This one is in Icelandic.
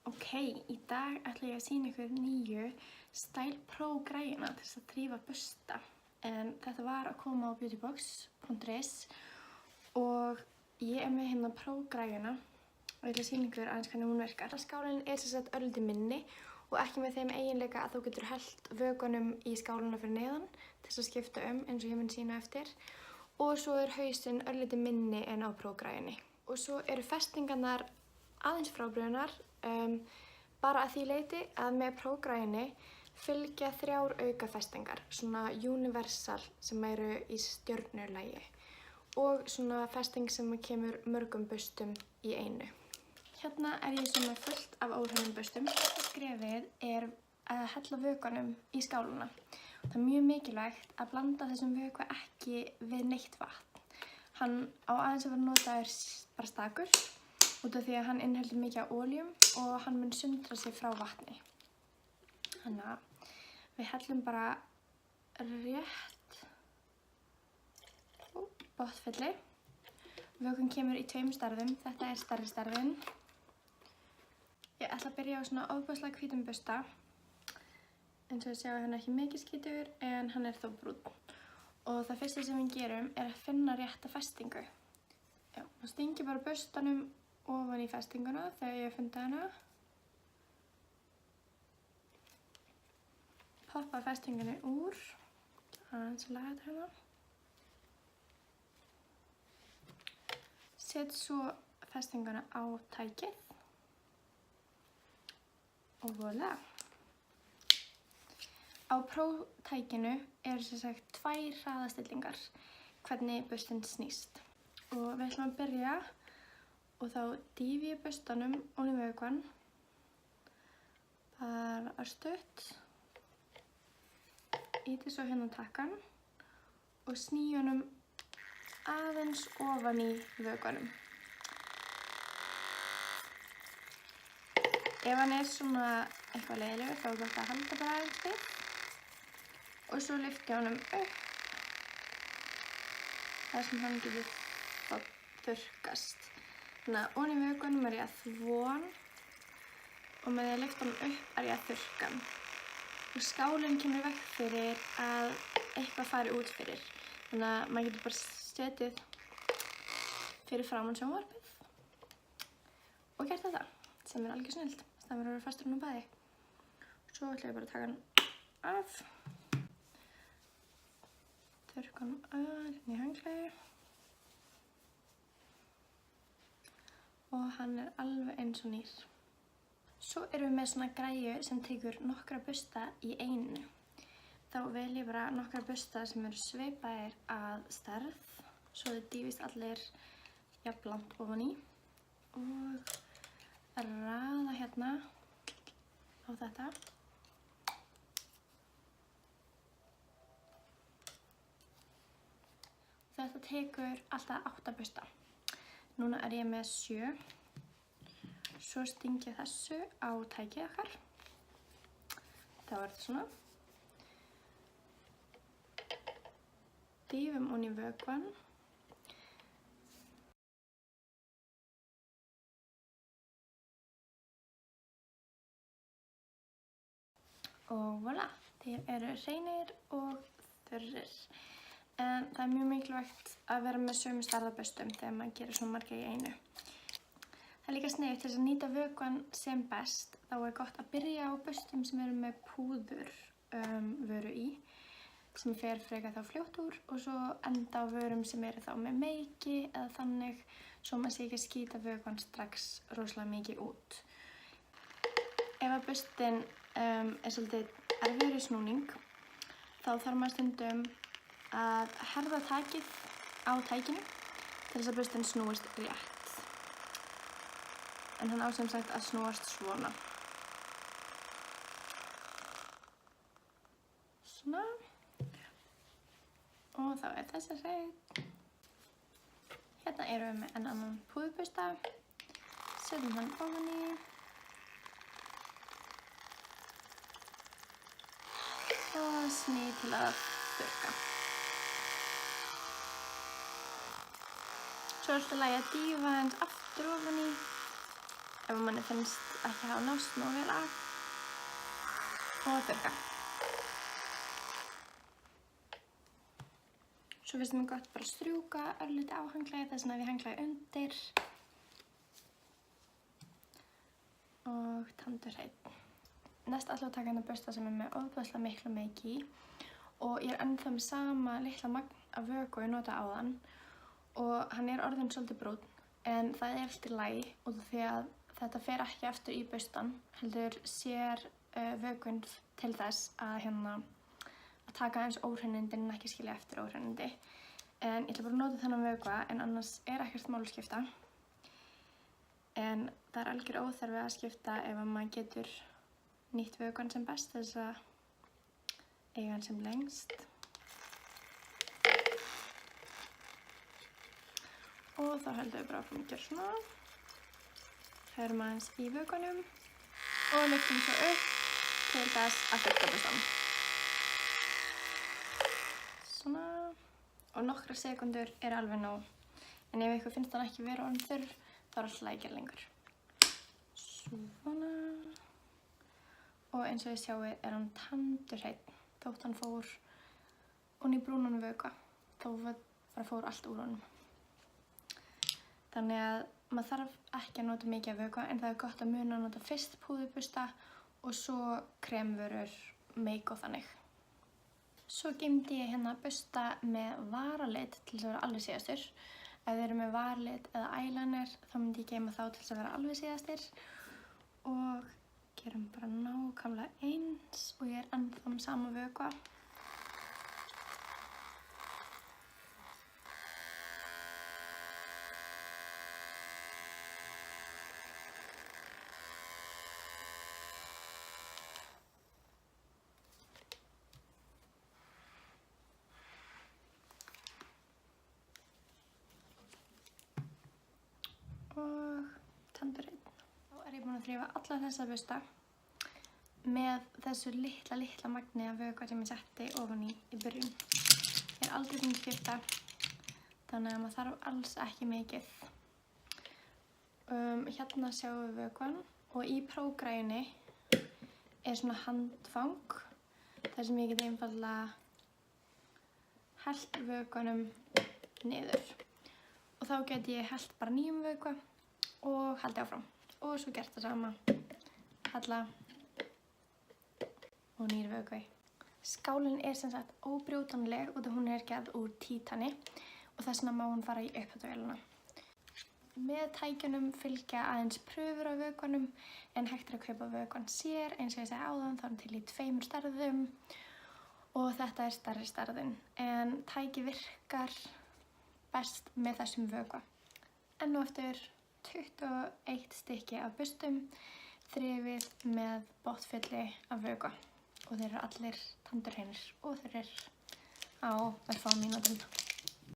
Ok, í dag ætla ég að sýna ykkur nýju Style Pro græjuna til þess að þrífa bursta. En þetta var að koma á beautybox.is og ég er með hérna Pro græjuna og ég ætla að sýna ykkur aðeins hvernig hún virkar. Skálinn er sem sagt örlítið minni og ekki með þeim eiginleika að þú getur hellt vökvanum í skálina fyrir neðan til þess að skipta eins og ég mun sýna eftir. Og svo er hausinn örlítið minni en á Pro græjunni. Og svo eru festingarnar aðeins frábrugðnar, bara að því leyti að með Pro græjunni fylgja 3 aukafestingar, svona universal sem eru í stjörnulagi og svona festing sem kemur mörgum bustum í einu. Hérna er ég svo með fullt af óhreinum bustum. Skrefið er að hella vökvanum í skáluna. Það er mjög mikilvægt að blanda þessum vökva ekki við neitt vatn. Hann á aðeins að vera notaður bara stakur út af því að hann inniheldur mikið af olíum og hann mun sundra sig frá vatni. Þannig að við hellum bara rétt botnfylli. Vökvinn kemur í 2 stærðum. Þetta er stærri stærðin. Ég ætla að byrja á svona ofboðslega hvítum busta. Eins og þið sjáu hann er ekki mikið skítugur en hann er þó brúnn. Og það fyrsta sem við gerum er að finna rétta festingu. Já, og stingi bara bustanum ofan í festinguna þegar ég hef fundið hana. Poppa festingunni úr. Aðeins að laga þetta hérna. Set svo festinguna á tækið. Og voilà. Á Pro tækinu eru sem sagt 2 hraðastillingar hvernig bustin snýst. Og við ætlum að byrja og þá dýfi ég bustanum ofan í vökvann. Bara örstutt. Ýti svo hérna takkan og sný honum aðeins ofan í vökvanum. Ef hann er svona eitthvað leiðilegur þá er gott að halda bara aðeins við. Og svo lyfti ég honum upp þar sem hann getur þurrkast. Þannig að ofan í vökvanum er ég að þvo hann og með því að lyfta honum upp er ég að þurrka hann. Og skálinn kemur vekk fyrir að eitthvað fari út fyrir. Þannig að maður getur bara setið fyrir framan sjónvarpið og gert þetta, sem er algjör snilld. Það verður að vera fastur hún á baði. Svo ætla ég bara að taka hann af. Þurrka hann aðeins inn í handklæði. Og hann er alveg eins og nýr. Svo erum við með svona græju sem tekur nokkra busta í einu. Þá vel ég bara nokkra busta sem eru svipaðir að stærð. Svo þau dýfist allir jafnlangt ofan í. Og raða hérna á þetta. Þetta tekur alltaf 8 busta. Núna er ég með 7. Svo sting ég þessu á tækið okkar. Þá er þetta svona. Dýfum ofan í vökvann. Og voilà, þeir eru hreinir og þurrir. En það er mjög mikilvægt að vera með sömu stærðarbustum þegar maður gerir svona marga í einu. Það er líka sniðugt til þess að nýta vökvann sem best. Þá er gott að byrja á bustum sem eru með púður vöru í, sem fer frekar þá fljótt úr og svo enda á vörum sem eru þá með meiki eða þannig, svo maður sé ekki að skýta vökvann strax rosalega mikið út. Ef að bustin er svolítið erfiður í snúning, þá þarf maður stundum að herða takið á tækinu til þess að bustin snúist rétt. En hann á sem sagt að snúast svona. Svona. Og þá er þessi hreinn. Hérna erum við með enn annan púðurbusta. Setjum hann ofan í. Og sný til að þurrka. Svo er alltaf lagi að dýfa hans aftur ofan í ef manni finnst ekki hafa nást nógu vel af og þurrka. Svo finnst mér gott bara að strjúka örlítið á handklæðið þess vegna við handklæðið undir og tandurhreinn. Næst ætla ég að taka hérna bursta sem með ofboðslega miklu meiki í og ég ennþá með sama litla magn af vökva ég nota áðan og hann orðinn svolítið brúnn en það allt í lagi út af því að þetta fer ekki aftur í burstan heldur sér vökvinn til þess að taka eins óhreinindin en ekki skilja eftir óhreinindi. En ég ætla bara að nota þennan vökva en annars ekkert mál að skipta. En það algjör óþarfi að skipta ef maður getur nýtt vökvann sem best þess að eiga hann sem lengst. Og þá höldum við bara áfram að gera svona. Hrærum aðeins í vökvanum og lyftum svo upp til þess að þurrka burstan. Svona. Og nokkrar sekundur alveg nóg. En ef ykkur finnst hann ekki vera orðinn þurr, þá alltaf að gera lengur. Svona. Og eins og þið sjáið hann tandurhreinn. Þótt hann fór ofan í brúnan vökva, þá bara fór allt úr honum. Þannig að maður þarf ekki að nota mikið af vökva en það gott að muna að nota fyrst púðurbursta og svo kremvörur, meik og þannig. Svo geymdi ég bursta með varalit til þess að vera alveg síðastur. Ef þið eru með varalit eða eyeliner þá myndi ég geyma þá til þess að vera alveg síðastir. Og gerum bara nákvæmlega eins og ég ennþá með sama vökva. Og tandurhreinn. Þá ég búin að þrífa alla þessa bursta með þessu litla magni af vökva sem ég setti ofan í byrjun. Ég aldrei búin að skipta, þannig að maður þarf alls ekki mikið. Hérna sjáum við vökvan og í prógræjunni svona handfang þar sem ég get einfaldlega hellt vökvanum niður. Og þá get ég hellt bara nýjum vökva og haldið áfram. Og svo gert það sama. Halla og nýr vökvi. Skálinn sem sagt óbrjótanleg og hún gerð úr títani og þess vegna má hún fara í uppþvottavélina. Með tækjunum fylgja aðeins prufur á vökvanum en hægt að kaupa vökvann sér eins og ég segi áðan, þá til í 2 stærðum og þetta stærri stærðin. En tæki virkar best með þessum vökva. Enn og eftir 21 stykki af burstum þrifið með botnfylli af vökva og þeir eru allir tandurhreinir og þeir eru á örfáum mínútum.